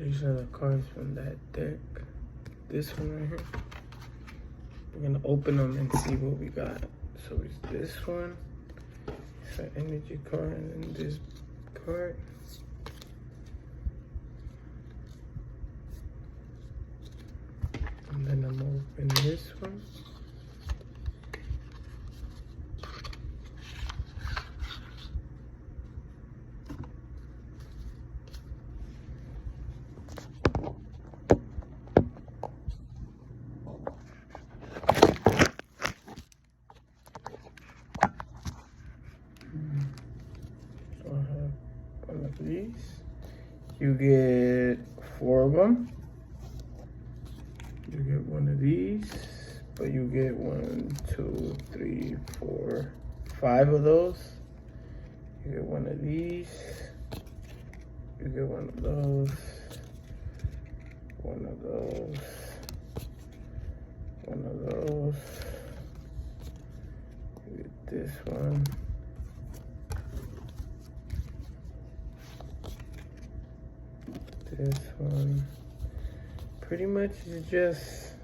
These are the cards from that deck. This one right here. We're gonna open them and see what we got. So it's this one. It's an energy card and this card. And then I'm gonna open this one. So I have one of these. You get 4 of them. You get one of these, but you get 1, 2, 3, 4, 5 of those. You get one of these. You get one of those. One of those. One of those. You get this one. This one. Pretty much it's just